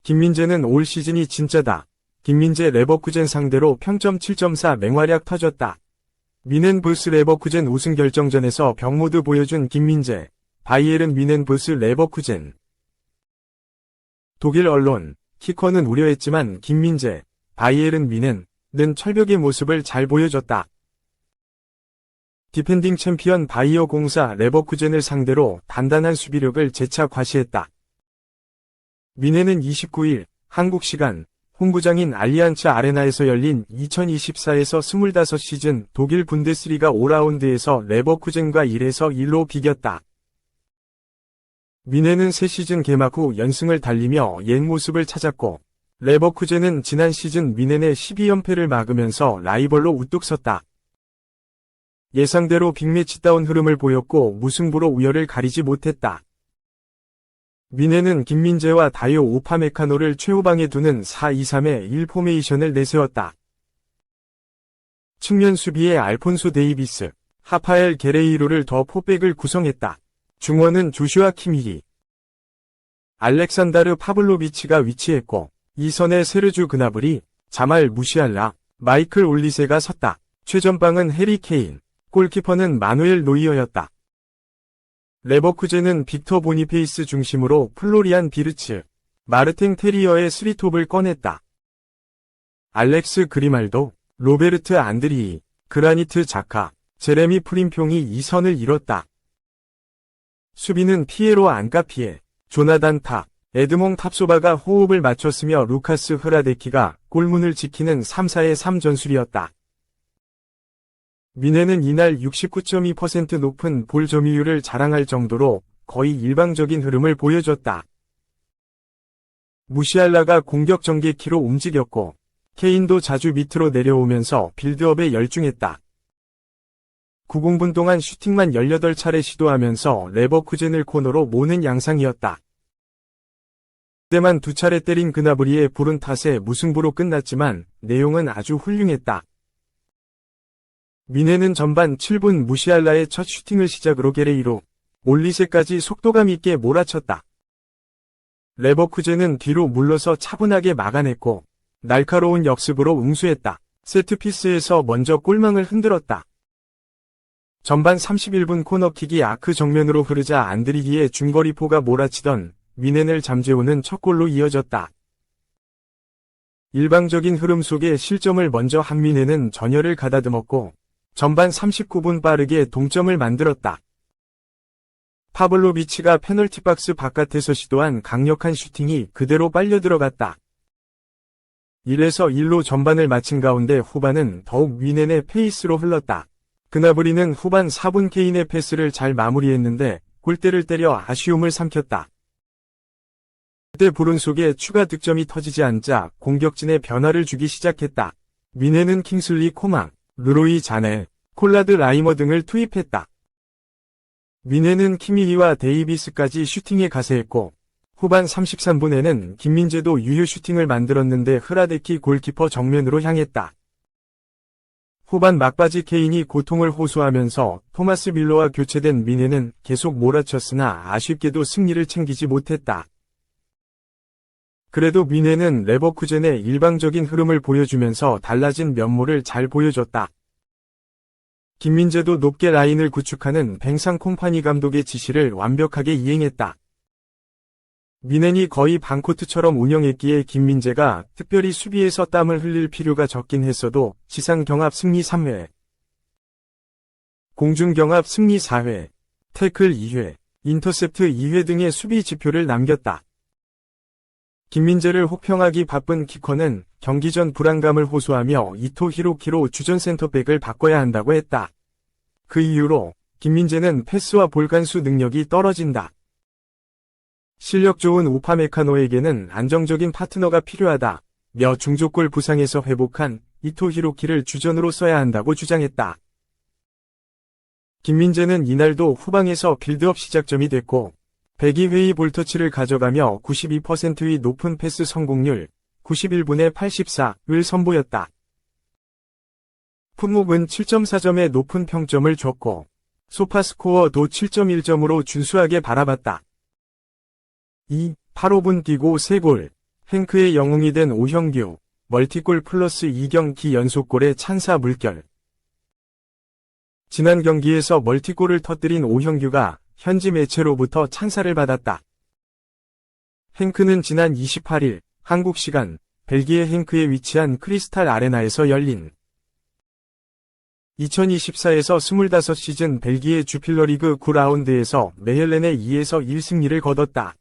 김민재는 올 시즌이 진짜다. 김민재 레버쿠젠 상대로 평점 7.4 맹활약 터졌다. 미넨부스 레버쿠젠 우승 결정전에서 병모드 보여준 김민재, 바이에른 미넨부스 레버쿠젠. 독일 언론, 키커는 우려했지만 김민재, 바이에른 미넨은 철벽의 모습을 잘 보여줬다. 디펜딩 챔피언 바이어 공사 레버쿠젠을 상대로 단단한 수비력을 재차 과시했다. 미넨은 29일 한국 시간 홈구장인 알리안츠 아레나에서 열린 2024에서 25시즌 독일 분데스리가 5라운드에서 레버쿠젠과 1에서 1로 비겼다. 미넨은 새 시즌 개막 후 연승을 달리며 옛 모습을 찾았고, 레버쿠젠은 지난 시즌 미넨의 12연패를 막으면서 라이벌로 우뚝 섰다. 예상대로 빅매치다운 흐름을 보였고 무승부로 우열을 가리지 못했다. 미넨은 김민재와 다요 우파메카노를 최후방에 두는 4-2-3의 1 포메이션을 내세웠다. 측면 수비에 알폰소 데이비스, 하파엘 게레이로를 더 포백을 구성했다. 중원은 조슈아 키미히, 알렉산다르 파블로비치가 위치했고, 이 선에 세르주 그나브리, 자말 무시알라, 마이클 올리세가 섰다. 최전방은 해리 케인, 골키퍼는 마누엘 노이어였다. 레버쿠젠은 빅터 보니페이스 중심으로 플로리안 비르츠, 마르탱 테리어의 3톱을 꺼냈다. 알렉스 그리말도, 로베르트 안드리이, 그라니트 자카, 제레미 프림평이 이 선을 이뤘다. 수비는 피에로 안카피에, 조나단 타, 에드몽 탑소바가 호흡을 맞췄으며 루카스 흐라데키가 골문을 지키는 3-4-3 전술이었다. 미넨은 이날 69.2% 높은 볼 점유율을 자랑할 정도로 거의 일방적인 흐름을 보여줬다. 무시알라가 공격 전개키로 움직였고, 케인도 자주 밑으로 내려오면서 빌드업에 열중했다. 90분 동안 슈팅만 18차례 시도하면서 레버쿠젠을 코너로 모는 양상이었다. 그때만 2차례 때린 그나브리의 불운 탓에 무승부로 끝났지만 내용은 아주 훌륭했다. 미넨은 전반 7분 무시알라의 첫 슈팅을 시작으로 게레이로, 올리세까지 속도감 있게 몰아쳤다. 레버쿠젠은 뒤로 물러서 차분하게 막아냈고, 날카로운 역습으로 응수했다. 세트피스에서 먼저 골망을 흔들었다. 전반 31분 코너킥이 아크 정면으로 흐르자 안드리기의 중거리포가 몰아치던 미넨을 잠재우는 첫 골로 이어졌다. 일방적인 흐름 속에 실점을 먼저 한 미넨은 전열을 가다듬었고, 전반 39분 빠르게 동점을 만들었다. 파블로비치가 페널티 박스 바깥에서 시도한 강력한 슈팅이 그대로 빨려 들어갔다. 1에서 1로 전반을 마친 가운데 후반은 더욱 미넨의 페이스로 흘렀다. 그나브리는 후반 4분 케인의 패스를 잘 마무리했는데 골대를 때려 아쉬움을 삼켰다. 그때 불운 속에 추가 득점이 터지지 않자 공격진에 변화를 주기 시작했다. 미넨은 킹슬리 코망, 르로이 자네, 콜라드 라이머 등을 투입했다. 미넨은 키미히와 데이비스까지 슈팅에 가세했고, 후반 33분에는 김민재도 유효 슈팅을 만들었는데 흐라데키 골키퍼 정면으로 향했다. 후반 막바지 케인이 고통을 호소하면서 토마스 밀러와 교체된 미넨은 계속 몰아쳤으나 아쉽게도 승리를 챙기지 못했다. 그래도 미넨은 레버쿠젠의 일방적인 흐름을 보여주면서 달라진 면모를 잘 보여줬다. 김민재도 높게 라인을 구축하는 뱅상 콤파니 감독의 지시를 완벽하게 이행했다. 미넨이 거의 반코트처럼 운영했기에 김민재가 특별히 수비에서 땀을 흘릴 필요가 적긴 했어도 지상경합 승리 3회, 공중경합 승리 4회, 태클 2회, 인터셉트 2회 등의 수비 지표를 남겼다. 김민재를 혹평하기 바쁜 키커는 경기 전 불안감을 호소하며 이토 히로키로 주전 센터백을 바꿔야 한다고 했다. 그 이유로 김민재는 패스와 볼 간수 능력이 떨어진다. 실력 좋은 우파메카노에게는 안정적인 파트너가 필요하다. 며 중족골 부상에서 회복한 이토 히로키를 주전으로 써야 한다고 주장했다. 김민재는 이날도 후방에서 빌드업 시작점이 됐고, 102회의 볼터치를 가져가며 92%의 높은 패스 성공률, 91분에 84을 선보였다. 풋목은 7.4점의 높은 평점을 줬고, 소파스코어도 7.1점으로 준수하게 바라봤다. 8-5분 뛰고 3골, 행크의 영웅이 된 오형규, 멀티골 플러스 2경기 연속골의 찬사 물결. 지난 경기에서 멀티골을 터뜨린 오형규가 현지 매체로부터 찬사를 받았다. 행크는 지난 28일 한국 시간 벨기에 행크에 위치한 크리스탈 아레나에서 열린 2024에서 25시즌 벨기에 주필러리그 9라운드에서 메헬렌의 2에서 1승리를 거뒀다.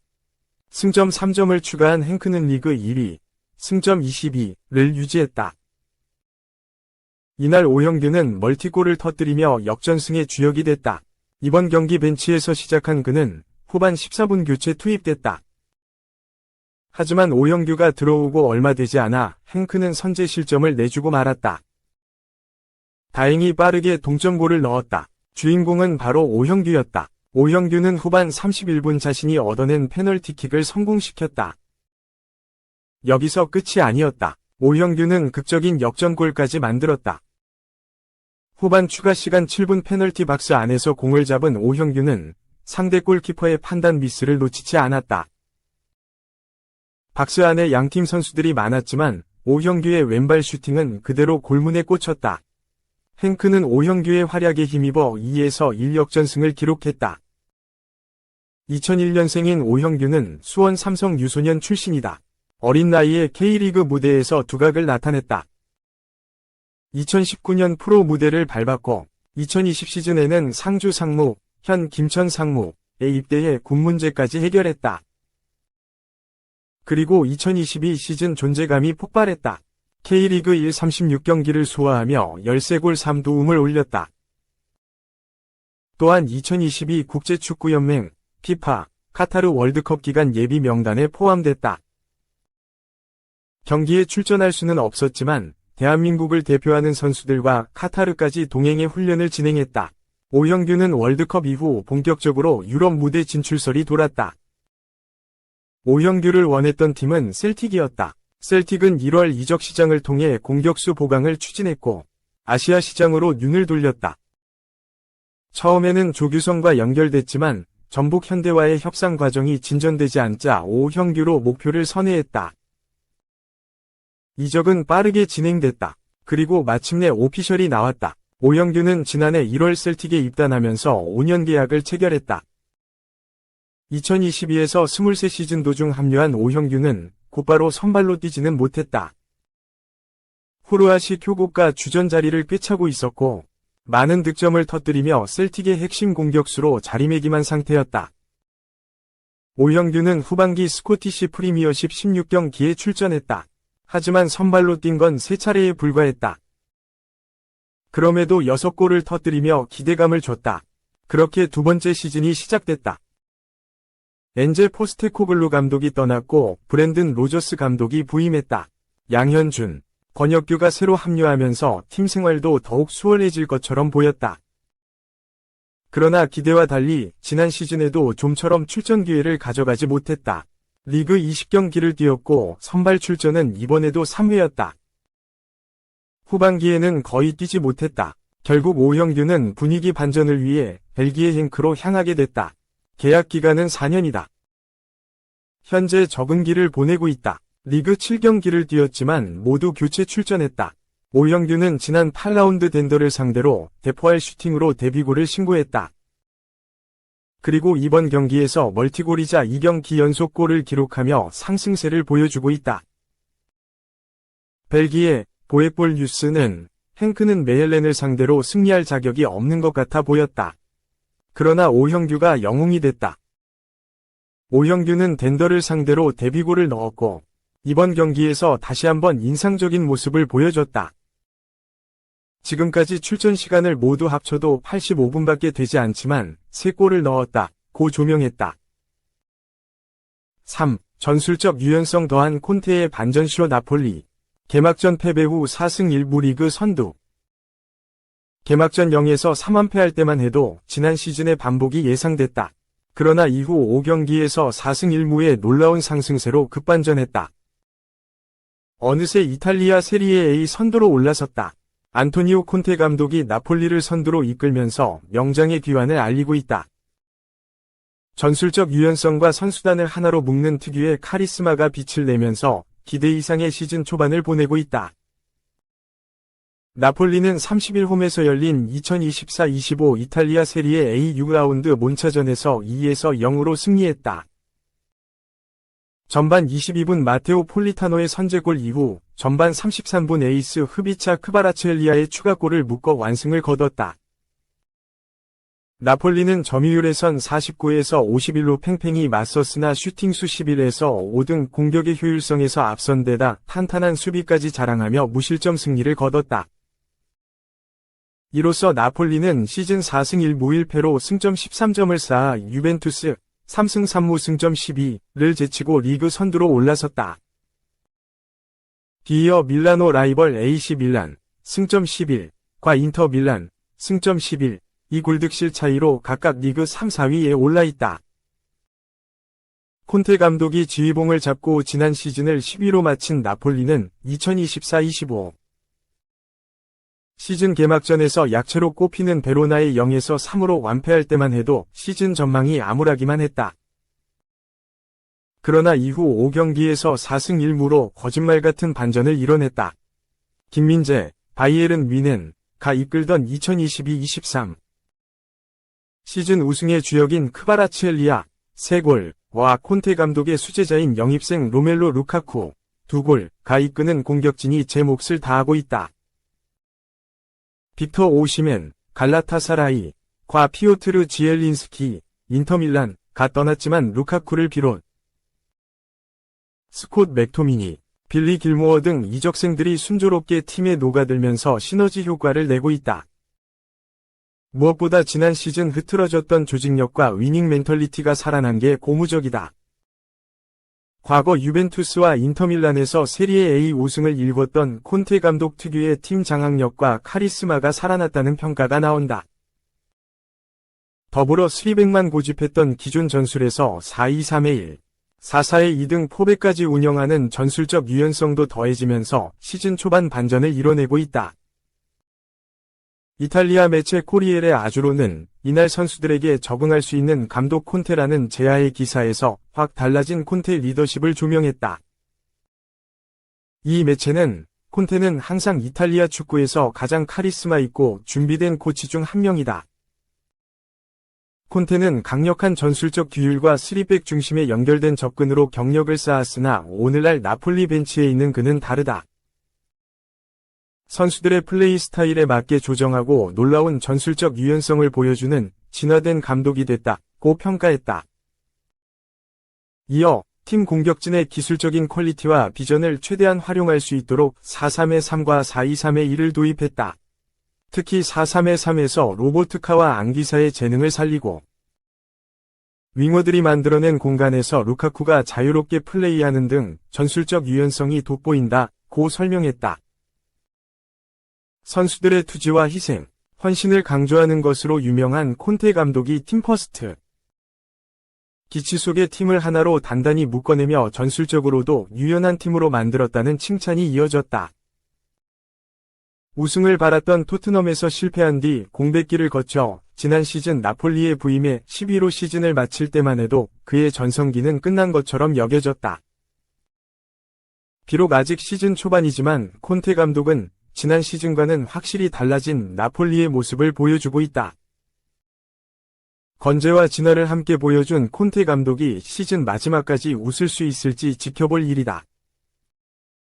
승점 3점을 추가한 행크는 리그 1위, 승점 22를 유지했다. 이날 오형규는 멀티골을 터뜨리며 역전승의 주역이 됐다. 이번 경기 벤치에서 시작한 그는 후반 14분 교체 투입됐다. 하지만 오형규가 들어오고 얼마 되지 않아 행크는 선제 실점을 내주고 말았다. 다행히 빠르게 동점골을 넣었다. 주인공은 바로 오형규였다. 오형규는 후반 31분 자신이 얻어낸 페널티킥을 성공시켰다. 여기서 끝이 아니었다. 오형규는 극적인 역전골까지 만들었다. 후반 추가 시간 7분 페널티 박스 안에서 공을 잡은 오형규는 상대 골키퍼의 판단 미스를 놓치지 않았다. 박스 안에 양팀 선수들이 많았지만 오형규의 왼발 슈팅은 그대로 골문에 꽂혔다. 행크는 오형규의 활약에 힘입어 2에서 1 역전승을 기록했다. 2001년생인 오형규는 수원 삼성 유소년 출신이다. 어린 나이에 K리그 무대에서 두각을 나타냈다. 2019년 프로 무대를 밟았고 2020 시즌에는 상주 상무, 현 김천 상무에 입대해 군 문제까지 해결했다. 그리고 2022 시즌 존재감이 폭발했다. K리그 1 36경기를 소화하며 13골 3도움을 올렸다. 또한 2022 국제축구연맹 FIFA 카타르 월드컵 기간 예비 명단에 포함됐다. 경기에 출전할 수는 없었지만 대한민국을 대표하는 선수들과 카타르까지 동행해 훈련을 진행했다. 오형규는 월드컵 이후 본격적으로 유럽 무대 진출설이 돌았다. 오형규를 원했던 팀은 셀틱이었다. 셀틱은 1월 이적 시장을 통해 공격수 보강을 추진했고 아시아 시장으로 눈을 돌렸다. 처음에는 조규성과 연결됐지만 전북 현대와의 협상 과정이 진전되지 않자 오형규로 목표를 선회했다. 이적은 빠르게 진행됐다. 그리고 마침내 오피셜이 나왔다. 오형규는 지난해 1월 셀틱에 입단하면서 5년 계약을 체결했다. 2022에서 23시즌 도중 합류한 오형규는 곧바로 선발로 뛰지는 못했다. 후르아시 교국가 주전 자리를 꿰차고 있었고 많은 득점을 터뜨리며 셀틱의 핵심 공격수로 자리매김한 상태였다. 오형규는 후반기 스코티시 프리미어십 16경기에 출전했다. 하지만 선발로 뛴 건 3차례에 불과했다. 그럼에도 6골을 터뜨리며 기대감을 줬다. 그렇게 두 번째 시즌이 시작됐다. 엔제 포스테코글루 감독이 떠났고 브랜든 로저스 감독이 부임했다. 양현준, 권혁규가 새로 합류하면서 팀 생활도 더욱 수월해질 것처럼 보였다. 그러나 기대와 달리 지난 시즌에도 좀처럼 출전 기회를 가져가지 못했다. 리그 20경기를 뛰었고 선발 출전은 이번에도 3회였다. 후반기에는 거의 뛰지 못했다. 결국 오형규는 분위기 반전을 위해 벨기에 행크로 향하게 됐다. 계약 기간은 4년이다. 현재 적응기를 보내고 있다. 리그 7경기를 뛰었지만 모두 교체 출전했다. 오형규는 지난 8라운드 덴더를 상대로 대포할 슈팅으로 데뷔골을 신고했다. 그리고 이번 경기에서 멀티골이자 2경기 연속골을 기록하며 상승세를 보여주고 있다. 벨기에 보에볼 뉴스는 행크는 메헬렌을 상대로 승리할 자격이 없는 것 같아 보였다. 그러나 오형규가 영웅이 됐다. 오형규는 덴더를 상대로 데뷔골을 넣었고 이번 경기에서 다시 한번 인상적인 모습을 보여줬다. 지금까지 출전 시간을 모두 합쳐도 85분밖에 되지 않지만 3골을 넣었다. 고 조명했다. 3. 전술적 유연성 더한 콘테의 반전시로 나폴리. 개막전 패배 후 4승 1무 리그 선두. 개막전 0에서 3완패할 때만 해도 지난 시즌의 반복이 예상됐다. 그러나 이후 5경기에서 4승 1무의 놀라운 상승세로 급반전했다. 어느새 이탈리아 세리에 A 선두로 올라섰다. 안토니오 콘테 감독이 나폴리를 선두로 이끌면서 명장의 귀환을 알리고 있다. 전술적 유연성과 선수단을 하나로 묶는 특유의 카리스마가 빛을 내면서 기대 이상의 시즌 초반을 보내고 있다. 나폴리는 31홈에서 열린 2024-25 이탈리아 세리에 A 6라운드 몬차전에서 2에서 0으로 승리했다. 전반 22분 마테오 폴리타노의 선제골 이후 전반 33분 에이스 흐비차 크바라츠엘리아의 추가골을 묶어 완승을 거뒀다. 나폴리는 점유율에선 49에서 51로 팽팽히 맞섰으나 슈팅수 11에서 5등 공격의 효율성에서 앞선 데다 탄탄한 수비까지 자랑하며 무실점 승리를 거뒀다. 이로써 나폴리는 시즌 4승 1무 1패로 승점 13점을 쌓아 유벤투스 3승 3무 승점 12를 제치고 리그 선두로 올라섰다. 뒤이어 밀라노 라이벌 AC 밀란 승점 11과 인터 밀란 승점 11, 이 골득실 차이로 각각 리그 3, 4위에 올라있다. 콘테 감독이 지휘봉을 잡고 지난 시즌을 10위로 마친 나폴리는 2024-25 시즌 개막전에서 약체로 꼽히는 베로나에 0에서 3으로 완패할 때만 해도 시즌 전망이 암울하기만 했다. 그러나 이후 5경기에서 4승 1무로 거짓말 같은 반전을 이뤄냈다. 김민재, 바이에른 뮌헨가 이끌던 2022-23 시즌 우승의 주역인 크바라츠엘리아 3골과 콘테 감독의 수제자인 영입생 로멜로 루카쿠 2골가 이끄는 공격진이 제 몫을 다하고 있다. 빅터 오시멘, 갈라타사라이과 피오트르 지엘린스키, 인터밀란가 떠났지만 루카쿠를 비롯 스콧 맥토미니, 빌리 길모어 등 이적생들이 순조롭게 팀에 녹아들면서 시너지 효과를 내고 있다. 무엇보다 지난 시즌 흐트러졌던 조직력과 위닝 멘털리티가 살아난 게 고무적이다. 과거 유벤투스와 인터밀란에서 세리에 A 우승을 일궜던 콘테 감독 특유의 팀 장악력과 카리스마가 살아났다는 평가가 나온다. 더불어 스리백만 고집했던 기존 전술에서 4-2-3-1, 4-4-2등 포백까지 운영하는 전술적 유연성도 더해지면서 시즌 초반 반전을 이뤄내고 있다. 이탈리아 매체 코리엘의 아주로는 이날 선수들에게 적응할 수 있는 감독 콘테라는 제야의 기사에서 확 달라진 콘테 리더십을 조명했다. 이 매체는 콘테는 항상 이탈리아 축구에서 가장 카리스마 있고 준비된 코치 중 한 명이다. 콘테는 강력한 전술적 규율과 3백 중심의 연결된 접근으로 경력을 쌓았으나 오늘날 나폴리 벤치에 있는 그는 다르다. 선수들의 플레이 스타일에 맞게 조정하고 놀라운 전술적 유연성을 보여주는 진화된 감독이 됐다고 평가했다. 이어 팀 공격진의 기술적인 퀄리티와 비전을 최대한 활용할 수 있도록 4-3-3과 4-2-3-1을 도입했다. 특히 4-3-3에서 로보트카와 앙기사의 재능을 살리고 윙어들이 만들어낸 공간에서 루카쿠가 자유롭게 플레이하는 등 전술적 유연성이 돋보인다고 설명했다. 선수들의 투지와 희생, 헌신을 강조하는 것으로 유명한 콘테 감독이 팀퍼스트 기치 속의 팀을 하나로 단단히 묶어내며 전술적으로도 유연한 팀으로 만들었다는 칭찬이 이어졌다. 우승을 바랐던 토트넘에서 실패한 뒤 공백기를 거쳐 지난 시즌 나폴리에 부임해 10위로 시즌을 마칠 때만 해도 그의 전성기는 끝난 것처럼 여겨졌다. 비록 아직 시즌 초반이지만 콘테 감독은 지난 시즌과는 확실히 달라진 나폴리의 모습을 보여주고 있다. 건재와 진화를 함께 보여준 콘테 감독이 시즌 마지막까지 웃을 수 있을지 지켜볼 일이다.